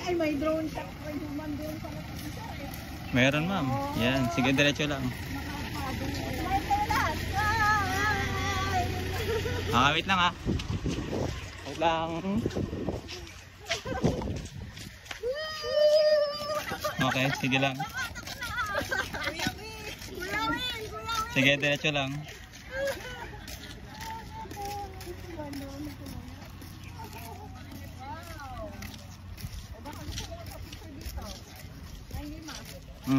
Ay, may drone shot. May human drone pala. Meron ma'am. Yan, sige diretso lang. Wait lang ha. Wait lang. Okay, sige lang. Sige, diretso lang.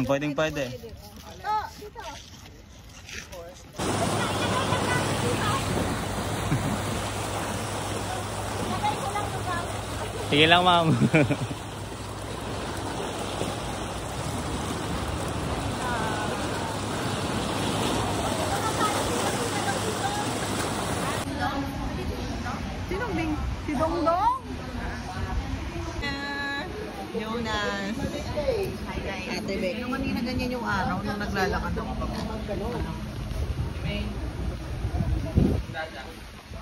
Pwedeng pwede. Sige lang ma'am. Sinong Bing? Si Dongdong? Jonas. Hi guys. Ate Beck. Yung kanina ganyan yung araw nung naglalakad ako.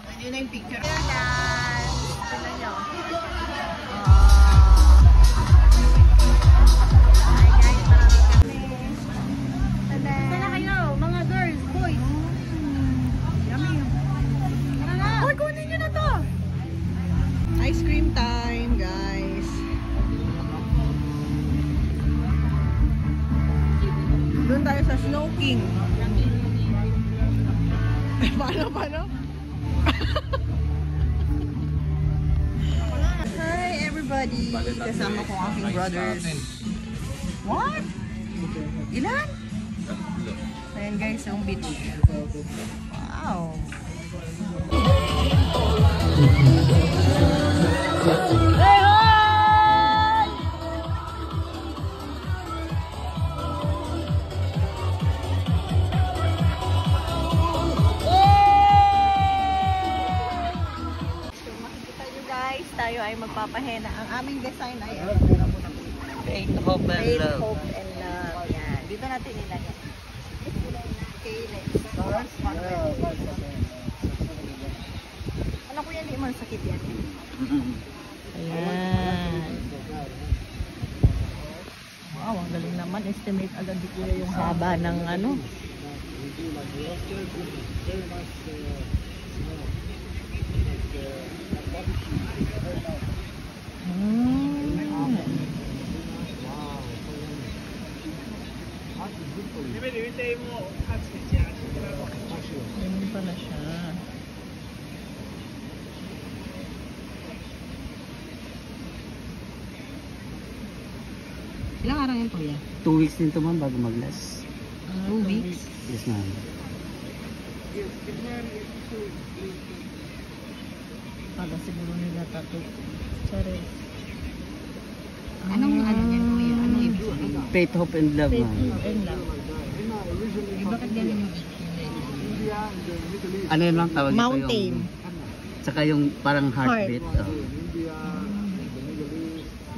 Ano na yung picture? Jonas. Tignan nyo. Hi guys. Maraming kami. Sana kayo, mga girls, boys. Yummy. Ano na? Uy, kunin nyo na to. Ice cream time, guys. Doon tayo sa Snow King. Paano? Hi everybody! Kasama ko ang aking brothers. What? Ilan? Ayan guys, yung beach. Wow! Hey! Tayo ay magpapahena. Ang aming design ay Faith, hope, and Faith, love. Hope, and Love. Yan. Dito natin nilagay. Okay, let's start. Ano ko yan? Di man sakit yan. Ayan. Wow, ang galing naman. Estimate agad di kuya yung haba ng ano. Ganun pala siya. Ilang araw yan kuya? 2 weeks din ito ma'am bago mag-last. 2 weeks? Yes ma'am. Para siguro nila tattoo. Sorry. Anong ano yan kuya? Anong ibig? Faith, hope, and love Faith, ma'am. Hope, and Love. Bakit ganun yung Ano yun lang tawag ito Mountain. yung... Tsaka yung parang heartbeat. Heart. Oh.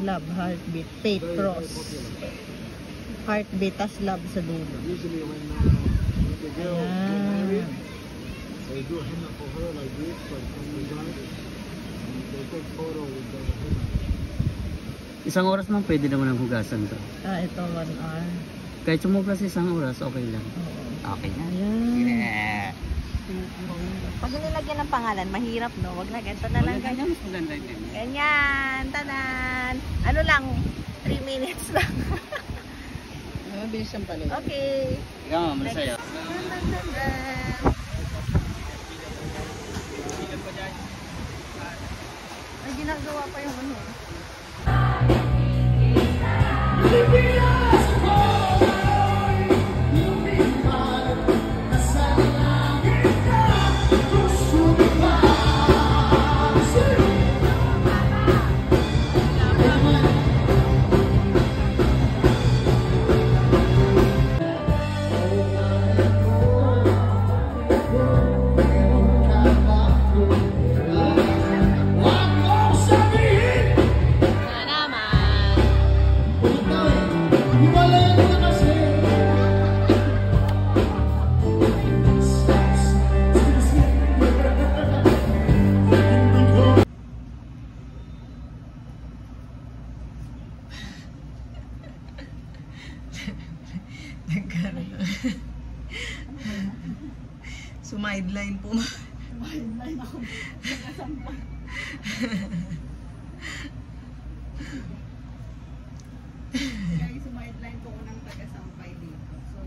Love, heartbeat. Faith, cross. Heartbeat, tas love sa dulo. Ayan. Isang oras ma'am pwede naman ang hugasan to. Ito 1 hour. Kahit sumubra sa isang oras, okay lang. Oo. Okay na. Ayan. Yeah. Pag nilagyan ng pangalan, mahirap no? Wag na, ganito na lang. Ganyan, mas maganda yun. Ganyan, tanan. Ano lang, 3 minutes lang. Mabilis ang pala. Okay. Ikaw ma'am, masaya. Ay, ginagawa pa yung ano. Na naman. Sumideline po. Sideline ako. Nakasampa. Guys, sideline po ko ng taga-sampay dito. So,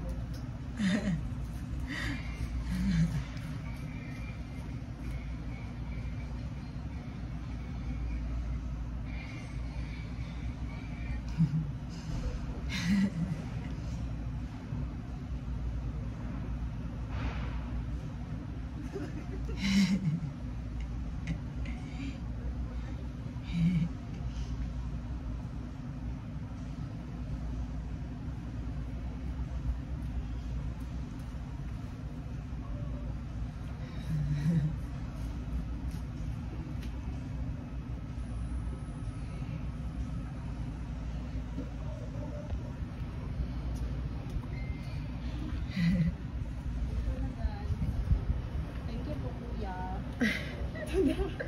thank you po, kuya.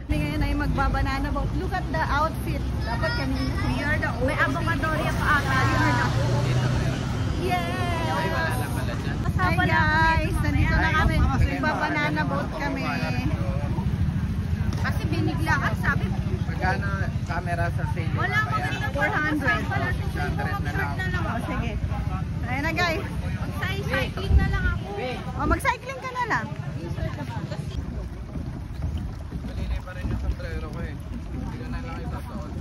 Ngayon ay magbabanana boat. Look at the outfit. Dapat kanina. We are the may abocadorya pa ata. Yes! Hi guys! Nandito na kami. Magbabanana boat kami. Kasi binigla ka, sabi. Magkano camera sa sale? Wala maganda 400. 600 na lang. Oh, sige. Ayun na guys. Mag-cycling na lang ako. Oh, mag-cycling ka na lang. Malinay pa rin yung sombrero ko eh. Hindi ko na lang isasuot.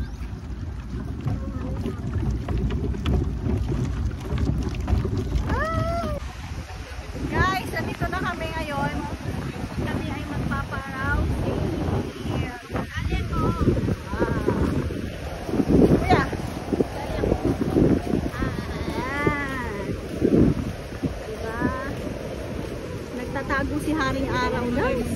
Guys, nandito na kami ngayon. Kami ay magpaparaw. Alin mo? Kuya. Diba? Nagtatago si Haring Araw, guys.